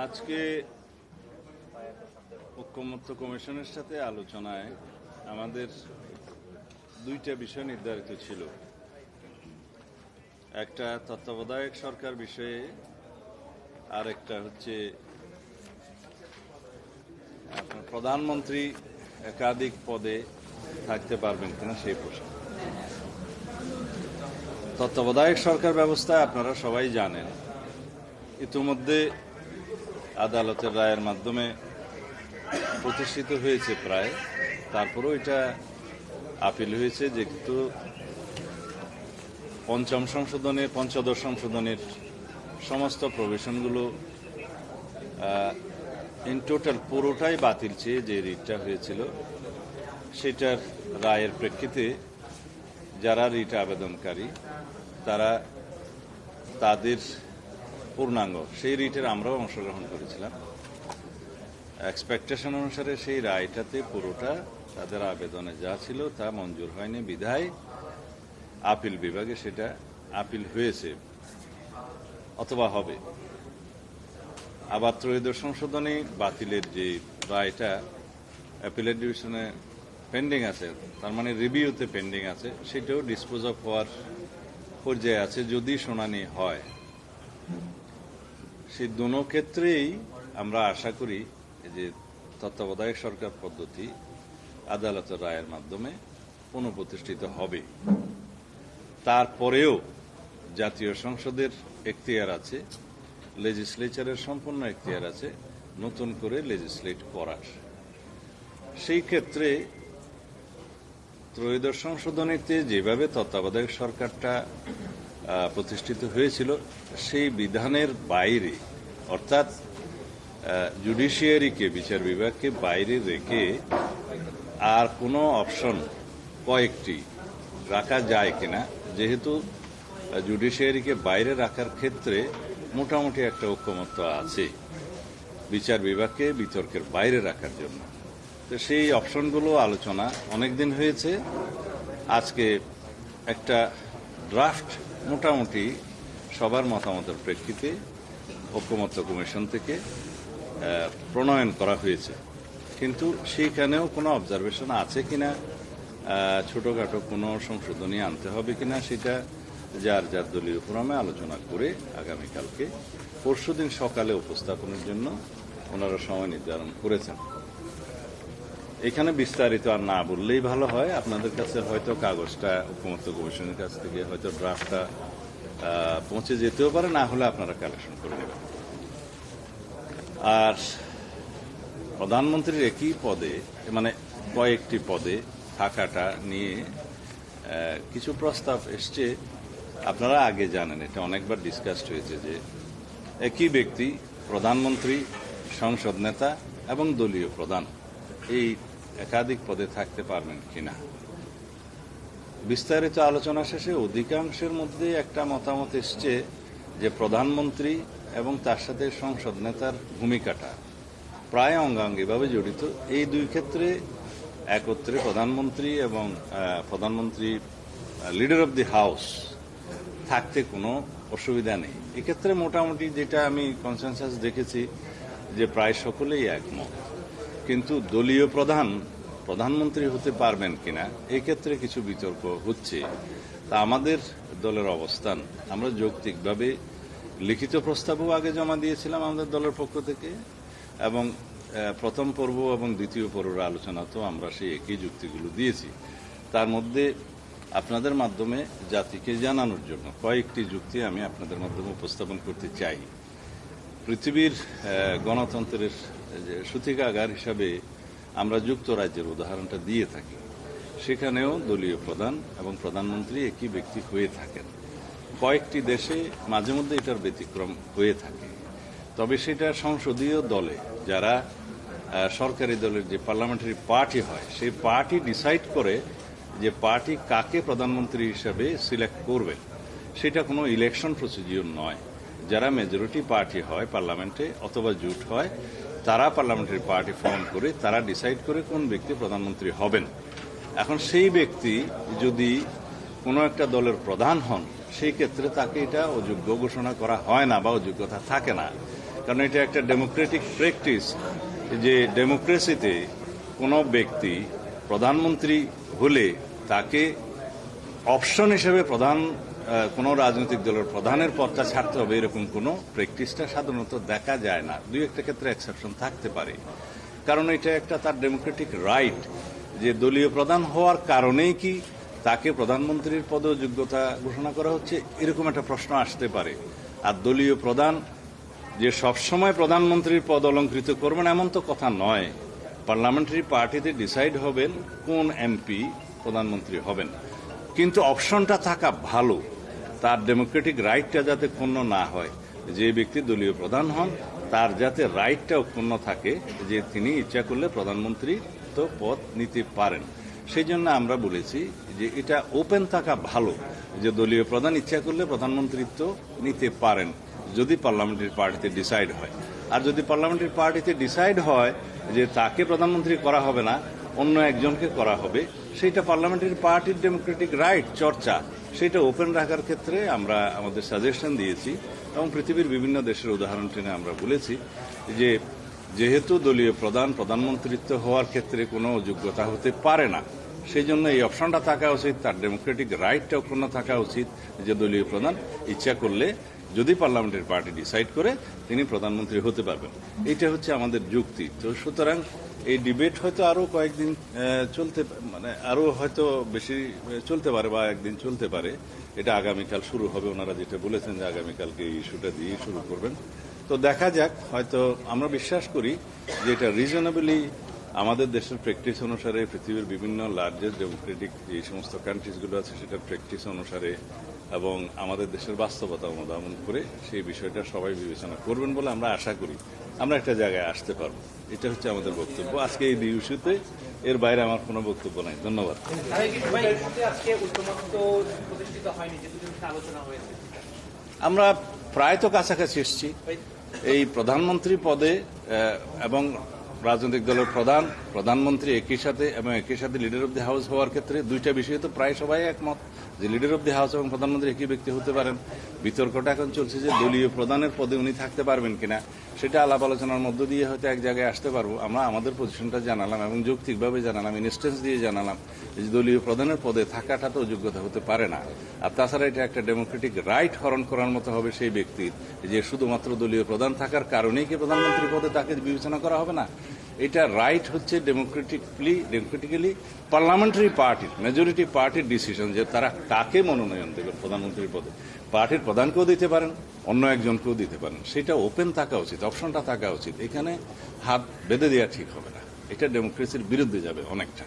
আজকে ঐকমত্য কমিশনের সাথে আলোচনায় আমাদের দুইটা বিষয় নির্ধারিত ছিল। একটা তত্ত্বাবধায়ক সরকার বিষয়ে, আর একটা হচ্ছে আপনার প্রধানমন্ত্রী একাধিক পদে থাকতে পারবেন কিনা সেই প্রশ্ন। তত্ত্বাবধায়ক সরকার ব্যবস্থায় আপনারা সবাই জানেন, ইতিমধ্যে আদালতের রায়ের মাধ্যমে প্রতিষ্ঠিত হয়েছে প্রায়। তারপরেও এটা আপিল হয়েছে, যেহেতু পঞ্চদশ সংশোধনের সমস্ত প্রভিশনগুলো ইন টোটাল পুরোটাই বাতিল চেয়ে যে রিটটা হয়েছিল, সেটার রায়ের প্রেক্ষিতে যারা রিট আবেদনকারী তারা তাদের পূর্ণাঙ্গ সেই রিটের আমরাও অংশগ্রহণ করেছিলাম। এক্সপেকটেশন অনুসারে সেই রায়টাতে পুরোটা তাদের আবেদনে যা ছিল তা মঞ্জুর হয়নি বিধায় আপিল বিভাগে সেটা আপিল হয়েছে অথবা হবে। আবার ত্রয়োদশ সংশোধনী বাতিলের যে রায়টা অ্যাপিলেট ডিভিশনে পেন্ডিং আছে, তার মানে রিভিউতে পেন্ডিং আছে, সেটাও ডিসপোজ অফ হওয়ার পর্যায়ে আছে যদি শুনানি হয়। সেই দুটো ক্ষেত্রেই আমরা আশা করি যে তত্ত্বাবধায়ক সরকার পদ্ধতি আদালতের রায়ের মাধ্যমে পুনঃপ্রতিষ্ঠিত হবে। তারপরেও জাতীয় সংসদের এখতিয়ার আছে, লেজিসলেচারের সম্পূর্ণ এখতিয়ার আছে নতুন করে লেজিসলেট করার। সেই ক্ষেত্রে ত্রয়োদশ সংশোধনীতে যেভাবে তত্ত্বাবধায়ক সরকারটা প্রতিষ্ঠিত হয়েছিল, সেই বিধানের বাইরে, অর্থাৎ জুডিশিয়ারিকে, বিচার বিভাগকে বাইরে রেখে আর কোনো অপশন কয়েকটি রাখা যায় কিনা, যেহেতু জুডিশিয়ারিকে বাইরে রাখার ক্ষেত্রে মোটামুটি একটা ঐকমত্য আছে বিচার বিভাগকে বিতর্কের বাইরে রাখার জন্য। তো সেই অপশনগুলো আলোচনা অনেকদিন হয়েছে। আজকে একটা ড্রাফট মোটামুটি সবার মতামতের প্রেক্ষিতে ঐকমত্য কমিশন থেকে প্রণয়ন করা হয়েছে, কিন্তু সেইখানেও কোনো অবজারভেশন আছে কিনা, ছোটখাটো কোনো সংশোধনী আনতে হবে কিনা, সেটা যার যার দলীয় ফোরামে আলোচনা করে আগামীকালকে পরশুদিন সকালে উপস্থাপনের জন্য ওনারা সময় নির্ধারণ করেছেন। এখানে বিস্তারিত আর না বললেই ভালো হয়। আপনাদের কাছে হয়তো কাগজটা ঐকমত্য কমিশনের কাছ থেকে হয়তো ড্রাফটটা পৌঁছে যেতেও পারে, না হলে আপনারা কালেকশন করে নেবেন। আর প্রধানমন্ত্রীর একই পদে, মানে কয়েকটি পদে থাকাটা নিয়ে কিছু প্রস্তাব এসছে। আপনারা আগে জানেন, এটা অনেকবার ডিসকাসড হয়েছে যে একই ব্যক্তি প্রধানমন্ত্রী, সংসদ নেতা এবং দলীয় প্রধান এই একাধিক পদে থাকতে পারবেন কিনা। বিস্তারিত আলোচনা শেষে অধিকাংশের মধ্যে একটা মতামত এসছে যে প্রধানমন্ত্রী এবং তার সাথে সংসদ নেতার ভূমিকাটা প্রায় অঙ্গাঙ্গিভাবে জড়িত। এই দুই ক্ষেত্রে একত্রে প্রধানমন্ত্রী এবং প্রধানমন্ত্রী লিডার অব দি হাউস থাকতে কোনো অসুবিধা নেই। এক্ষেত্রে মোটামুটি যেটা আমি কনসেনসাস দেখেছি যে প্রায় সকলেই একমত। কিন্তু দলীয় প্রধানমন্ত্রী হতে পারবেন কিনা এই ক্ষেত্রে কিছু বিতর্ক হচ্ছে। তা আমাদের দলের অবস্থান, আমরা যৌক্তিকভাবে লিখিত প্রস্তাবও আগে জমা দিয়েছিলাম আমাদের দলের পক্ষ থেকে, এবং প্রথম পর্ব এবং দ্বিতীয় পর্বের আলোচনাতেও আমরা সেই একই যুক্তিগুলো দিয়েছি। তার মধ্যে আপনাদের মাধ্যমে জাতিকে জানানোর জন্য কয়েকটি যুক্তি আমি আপনাদের মাধ্যমে উপস্থাপন করতে চাই। পৃথিবীর গণতন্ত্রের সূতিকাগার হিসাবে আমরা যুক্তরাজ্যের উদাহরণটা দিয়ে থাকি। সেখানেও দলীয় প্রধান এবং প্রধানমন্ত্রী একই ব্যক্তি হয়ে থাকেন। কয়েকটি দেশে মাঝে মধ্যে এটার ব্যতিক্রম হয়ে থাকে, তবে সেটা সংসদীয় দলে যারা সরকারি দলের যে পার্লামেন্টারি পার্টি হয়, সেই পার্টি ডিসাইড করে যে পার্টি কাকে প্রধানমন্ত্রী হিসাবে সিলেক্ট করবে। সেটা কোনো ইলেকশন প্রসিডিউর নয়। যারা মেজরিটি পার্টি হয় পার্লামেন্টে অথবা জোট হয়, তারা পার্লামেন্টারি পার্টি ফর্ম করে তারা ডিসাইড করে কোন ব্যক্তি প্রধানমন্ত্রী হবেন। এখন সেই ব্যক্তি যদি কোনো একটা দলের প্রধান হন, সেই ক্ষেত্রে তাকে এটা অযোগ্য ঘোষণা করা হয় না বা অযোগ্যতা থাকে না। কারণ এটা একটা ডেমোক্রেটিক প্র্যাকটিস যে ডেমোক্রেসিতে কোনো ব্যক্তি প্রধানমন্ত্রী হলে তাকে অপশন হিসেবে কোনো রাজনৈতিক দলের প্রধানের পদটা ছাড়তে হবে এরকম কোনো প্র্যাকটিসটা সাধারণত দেখা যায় না। দুই একটা ক্ষেত্রে এক্সেপশন থাকতে পারে, কারণ এটা একটা তার ডেমোক্রেটিক রাইট যে দলীয় প্রধান হওয়ার কারণেই কি তাকে প্রধানমন্ত্রীর পদে যোগ্যতা ঘোষণা করা হচ্ছে, এরকম একটা প্রশ্ন আসতে পারে। আর দলীয় প্রধান যে সবসময় প্রধানমন্ত্রীর পদ অলঙ্কৃত করবেন এমন তো কথা নয়। পার্লামেন্টারি পার্টিতে ডিসাইড হবেন কোন এমপি প্রধানমন্ত্রী হবেন, কিন্তু অপশনটা থাকা ভালো, তার ডেমোক্রেটিক রাইটটা যাতে ক্ষুণ্ণ না হয়। যে ব্যক্তি দলীয় প্রধান হন তার যাতে রাইটটাও ক্ষুণ্ণ থাকে যে তিনি ইচ্ছা করলে প্রধানমন্ত্রী তো পদ নিতে পারেন। সেই জন্য আমরা বলেছি যে এটা ওপেন থাকা ভালো, যে দলীয় প্রধান ইচ্ছা করলে প্রধানমন্ত্রিত্ব নিতে পারেন যদি পার্লামেন্টারি পার্টিতে ডিসাইড হয়। আর যদি পার্লামেন্টারি পার্টিতে ডিসাইড হয় যে তাকে প্রধানমন্ত্রী করা হবে না, অন্য একজনকে করা হবে, সেইটা পার্লামেন্টারি পার্টির ডেমোক্রেটিক রাইট চর্চা, সেটা ওপেন রাখার ক্ষেত্রে আমরা আমাদের সাজেশন দিয়েছি এবং পৃথিবীর বিভিন্ন দেশের উদাহরণ টেনে আমরা বলেছি যে যেহেতু দলীয় প্রধানমন্ত্রিত্ব হওয়ার ক্ষেত্রে কোনো যোগ্যতা হতে পারে না, সেই জন্য এই অপশনটা থাকা উচিত, তার ডেমোক্রেটিক রাইটটা অক্ষুণ্ণ থাকা উচিত যে দলীয় প্রধান ইচ্ছা করলে যদি পার্লামেন্টারি পার্টি ডিসাইড করে তিনি প্রধানমন্ত্রী হতে পারবেন। এইটা হচ্ছে আমাদের যুক্তি। তো সুতরাং এই ডিবেট হয়তো আরো কয়েকদিন আরো হয়তো বেশি চলতে পারে বা একদিন চলতে পারে। এটা আগামীকাল শুরু হবে, ওনারা যেটা বলেছেন যে আগামীকালকে এই ইস্যুটা দিয়ে শুরু করবেন। তো দেখা যাক, হয়তো আমরা বিশ্বাস করি যে এটা রিজনেবলি আমাদের দেশের প্র্যাকটিস অনুসারে, পৃথিবীর বিভিন্ন লার্জেস্ট ডেমোক্রেটিক যে সমস্ত কান্ট্রিজগুলো আছে সেটার প্র্যাকটিস অনুসারে এবং আমাদের দেশের বাস্তবতা অনুধাবন করে সেই বিষয়টা সবাই বিবেচনা করবেন বলে আমরা আশা করি আমরা একটা জায়গায় আসতে পারবো। এটা হচ্ছে আমাদের বক্তব্য আজকে এই ইস্যুতে। এর বাইরে আমার কোনো বক্তব্য নাই। ধন্যবাদ। আমরা প্রায় তো কাছাকাছি এসেছি। এই প্রধানমন্ত্রী পদে এবং রাজনৈতিক দলের প্রধানমন্ত্রী একই সাথে লিডার অব দি হাউস হওয়ার ক্ষেত্রে দুইটা বিষয়ে তো প্রায় সবাই একমত যে লিডার অব দি হাউস এবং প্রধানমন্ত্রী একই ব্যক্তি হতে পারেন। বিতর্কটা এখন চলছে যে দলীয় প্রধানের পদে উনি থাকতে পারবেন কিনা, সেটা আলাপ আলোচনার মধ্য দিয়ে হয়তো এক জায়গায় আসতে পারবো। আমরা আমাদের পজিশনটা জানালাম এবং যৌক্তিকভাবে জানালাম, ইনস্টেন্স দিয়ে জানালাম যে দলীয় প্রধানের পদে থাকাটা তো যোগ্যতা হতে পারে না। আর তাছাড়া এটা একটা ডেমোক্রেটিক রাইট হরণ করার মতো হবে সেই ব্যক্তির যে শুধুমাত্র দলীয় প্রধান থাকার কারণেই কি প্রধানমন্ত্রী পদে তাকে বিবেচনা করা হবে না। এটা রাইট হচ্ছে ডেমোক্রেটিক্যালি পার্লামেন্টারি পার্টির, মেজরিটি পার্টির ডিসিশন যে তারা কাকে মনোনয়ন দেবে প্রধানমন্ত্রীর পদে। পার্টির প্রধানকেও দিতে পারেন, অন্য একজনকেও দিতে পারেন। সেটা ওপেন থাকা উচিত, অপশনটা থাকা উচিত। এখানে হাত বেঁধে দেওয়া ঠিক হবে না, এটা ডেমোক্রেসির বিরুদ্ধে যাবে অনেকটা।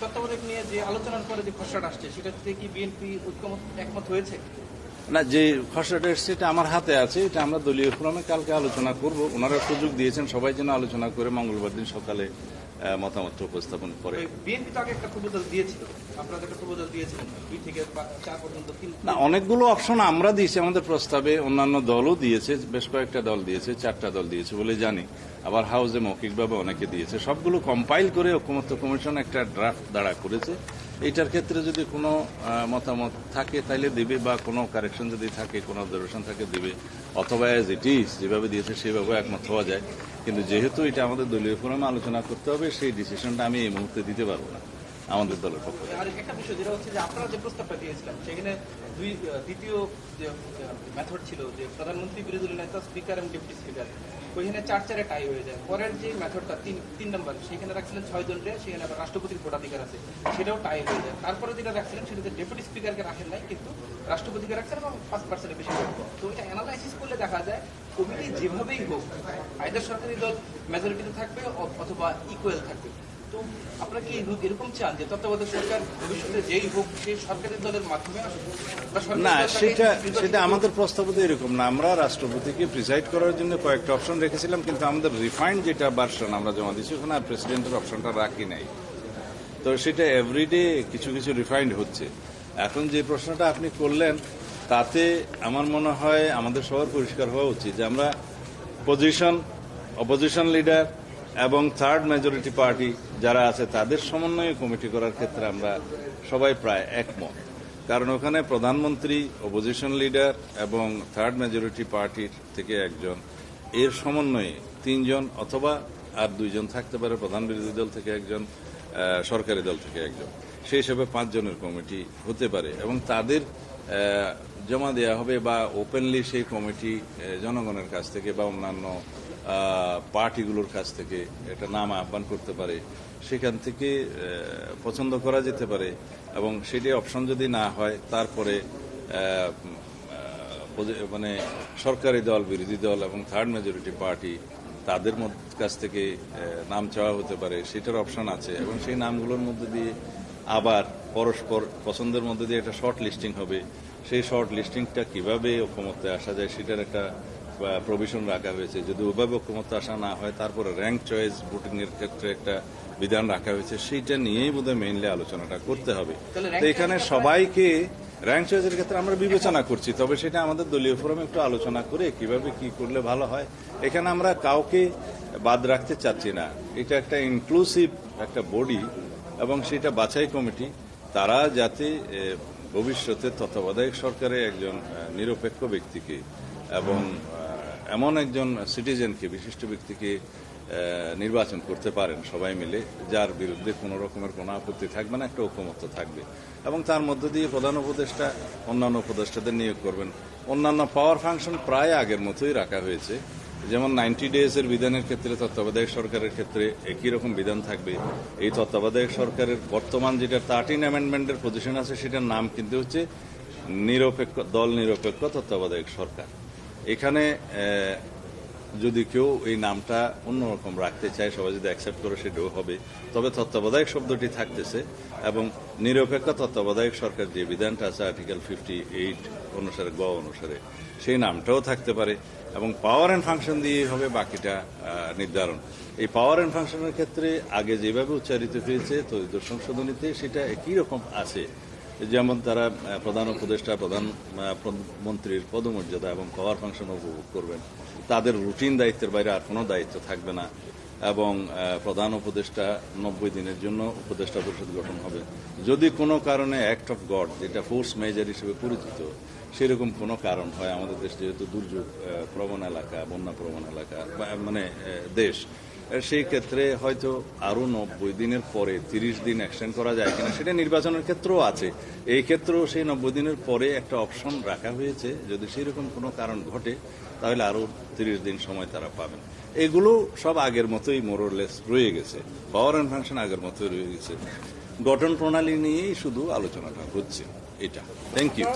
তত্ত্বাবধায়ক নিয়ে যে আলোচনার পরে যে খসড়াটা আসছে সেটা কি বিএনপি একমত হয়েছে? না, যে খসড়াটা এসছে এটা আমার হাতে আছে, এটা আমরা দলীয় ফোরামে কালকে আলোচনা করব। ওনারা সুযোগ দিয়েছেন সবাই যেন আলোচনা করে মঙ্গলবার দিন সকালে মতামত উপস্থাপন করে। বিএনপি তো আগে একটা প্রপোজাল দিয়েছিল, আপনারা একটা প্রপোজাল দিয়েছিলেন 2 থেকে 4 পর্যন্ত। না, অনেকগুলো অপশন আমরা দিয়েছি আমাদের প্রস্তাবে, অন্যান্য দলও দিয়েছে, বেশ কয়েকটা দল দিয়েছে, 4টা দল দিয়েছে বলে জানি। আবার হাউসে মৌখিকভাবে অনেকে দিয়েছে। সবগুলো কম্পাইল করে ঐকমত্য কমিশন একটা ড্রাফট দাঁড়া করেছে। এইটার ক্ষেত্রে যদি কোনো মতামত থাকে তাইলে দিবে, বা কোনো কারেকশন যদি থাকে, কোনো অবজারভেশন থাকে দিবে, অথবা অ্যাজ ইট ইজ যেভাবে দিয়েছে সেভাবে একমত হওয়া যায়। কিন্তু যেহেতু এটা আমাদের দলীয় ফোরামে আলোচনা করতে হবে, সেই ডিসিশনটা আমি এই মুহূর্তে দিতে পারবো না আমাদের দলের পক্ষ থেকে। আর একটা বিষয় যেটা হচ্ছে যে আপনারা যে প্রস্তাবটা দিয়েছিলাম সেখানে দ্বিতীয় যে মেথড ছিল যে প্রধানমন্ত্রী, বিরোধী নেতা, স্পিকার এবং ডেপুটি স্পিকার, ওইখানে 4-4 টাই হয়ে যায়। পরের যে মেথডটা 3 নম্বর, সেখানে রাখছিলেন 6 জনরে, সেখানে আবার রাষ্ট্রপতির ভোটাধিকার আছে, সেটাও টাই হয়ে যায়। তারপরে যেটা রাখছিলেন সেটাতে ডেপুটি স্পিকারকে রাখেন নাই, কিন্তু রাষ্ট্রপতিকে রাখছেন এবং 5% বেশি ভোট। তো এটা অ্যানালাইসিস করলে দেখা যায় কমিটি যেভাবেই হোক আইদার সরকারি দল মেজরিটিতে থাকবে অথবা ইকুয়াল থাকবে। তো আপনারা কি এরকম চান যে তত্ত্বাবধায়ক সরকার ভবিষ্যতে যেই হোক সেই সরকারি দলের মাধ্যমে আসবে? না, সেটা আমাদের প্রস্তাব তো এরকম না। আমরা রাষ্ট্রপতিকে প্রিসাইড করার জন্য কয়েকটা অপশন রেখেছিলাম, কিন্তু আমাদের রিফাইন্ড যেটা ভার্সন আমরা জমা দিচ্ছি ওখানে আর প্রেসিডেন্টের অপশনটা রাখি নাই। তো সেটা এভরিডে কিছু কিছু রিফাইন্ড হচ্ছে। এখন যে প্রশ্নটা আপনি করলেন তাতে আমার মনে হয় আমাদের সবার পরিষ্কার হওয়া উচিত যে আমরা অপোজিশন লিডার এবং থার্ড মেজরিটি পার্টি যারা আছে তাদের সমন্বয়ে কমিটি করার ক্ষেত্রে আমরা সবাই প্রায় একমত। কারণ ওখানে প্রধানমন্ত্রী, অপোজিশন লিডার এবং থার্ড মেজরিটি পার্টির থেকে একজন, এর সমন্বয়ে 3 জন অথবা আর 2 জন থাকতে পারে, প্রধান বিরোধী দল থেকে একজন, সরকারি দল থেকে একজন, সেই হিসেবে 5 জনের কমিটি হতে পারে এবং তাদের জমা দেওয়া হবে বা ওপেনলি সেই কমিটি জনগণের কাছ থেকে বা অন্যান্য পার্টিগুলোর কাছ থেকে একটা নাম আহ্বান করতে পারে, সেখান থেকে পছন্দ করা যেতে পারে এবং সেটি অপশন যদি না হয় তারপরে মানে সরকারি দল, বিরোধী দল এবং থার্ড মেজরিটি পার্টি তাদের কাছ থেকে নাম চাওয়া হতে পারে, সেটার অপশন আছে এবং সেই নামগুলোর মধ্যে দিয়ে আবার পরস্পর পছন্দের মধ্যে দিয়ে একটা শর্ট লিস্টিং হবে। সেই শর্ট লিস্টিংটা কিভাবে ঐকমত্যে আসা যায় সেটার একটা প্রভিশন রাখা হয়েছে। যদি ওইভাবে ঐকমত্যে আসা না হয় তারপরে র্যাঙ্ক চয়েস ভোটিং এর ক্ষেত্রে একটা বিধান রাখা হয়েছে, সেইটা নিয়েই বোধহয় মেইনলি আলোচনাটা করতে হবে। তো এখানে সবাইকে র্যাঙ্ক চয়েসের ক্ষেত্রে আমরা বিবেচনা করছি, তবে সেটা আমাদের দলীয় ফোরামে একটু আলোচনা করে কিভাবে কি করলে ভালো হয়। এখানে আমরা কাউকে বাদ রাখতে চাচ্ছি না, এটা একটা ইনক্লুসিভ একটা বডি এবং সেটা বাছাই কমিটি, তারা যাতে ভবিষ্যতে তত্ত্বাবধায়ক সরকারে একজন নিরপেক্ষ ব্যক্তিকে এবং এমন একজন সিটিজেনকে, বিশিষ্ট ব্যক্তিকে নির্বাচন করতে পারেন সবাই মিলে, যার বিরুদ্ধে কোনো রকমের কোনো আপত্তি থাকবে না, একটা ঐকমত্য থাকবে এবং তার মধ্য দিয়ে প্রধান উপদেষ্টা অন্যান্য উপদেষ্টাদের নিয়োগ করবেন। অন্যান্য পাওয়ার ফাংশন প্রায় আগের মতোই রাখা হয়েছে, যেমন 90 ডেজের বিধানের ক্ষেত্রে তত্ত্বাবধায়ক সরকারের ক্ষেত্রে একই রকম বিধান থাকবে। এই তত্ত্বাবধায়ক সরকারের বর্তমান যেটা 13 অ্যামেন্ডমেন্টের পজিশন আছে, সেটার নাম কিন্তু হচ্ছে নিরপেক্ষ দল, নিরপেক্ষ তত্ত্বাবধায়ক সরকার। এখানে যদি কেউ এই নামটা অন্যরকম রাখতে চায়, সবাই যদি অ্যাকসেপ্ট করে, সেটাও হবে। তবে তত্ত্বাবধায়ক শব্দটি থাকতেছে এবং নিরপেক্ষ তত্ত্বাবধায়ক সরকার যে বিধানটা আছে আর্টিকেল 58 অনুসারে, গ অনুসারে, সেই নামটাও থাকতে পারে এবং পাওয়ার অ্যান্ড ফাংশন দিয়ে হবে বাকিটা নির্ধারণ। এই পাওয়ার অ্যান্ড ফাংশনের ক্ষেত্রে আগে যেভাবে উচ্চারিত হয়েছে তরিত সংশোধনীতে সেটা একই রকম আছে, যেমন তারা প্রধান উপদেষ্টা, প্রধানমন্ত্রীর পদমর্যাদা এবং পাওয়ার ফাংশন উপভোগ করবেন, তাদের রুটিন দায়িত্বের বাইরে আর কোনো দায়িত্ব থাকবে না এবং প্রধান উপদেষ্টা 90 দিনের জন্য উপদেষ্টা পরিষদ গঠন হবে। যদি কোনো কারণে অ্যাক্ট অফ গড, যেটা ফোর্স মেজর হিসেবে পরিচিত, সেরকম কোনো কারণ হয়, আমাদের দেশ যেহেতু দুর্যোগ প্রবণ এলাকা, বন্যা প্রবণ এলাকা মানে দেশ, সেই ক্ষেত্রে হয়তো আরো 90 দিনের পরে 30 দিন এক্সটেন্ড করা যায় কিনা, সেটা নির্বাচনের ক্ষেত্রেও আছে। এই ক্ষেত্রেও সেই 90 দিনের পরে একটা অপশন রাখা হয়েছে, যদি সেরকম কোনো কারণ ঘটে তাহলে আরো 30 দিন সময় তারা পাবেন। এগুলো সব আগের মতোই মোরলেস রয়ে গেছে, পাওয়ার অ্যান্ড ফাংশন আগের মতোই রয়ে গেছে, গঠন প্রণালী নিয়েই শুধু আলোচনাটা হচ্ছে। এটা থ্যাংক ইউ।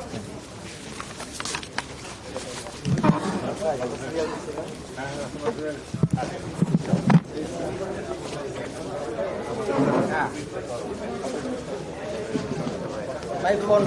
ভাই ফোন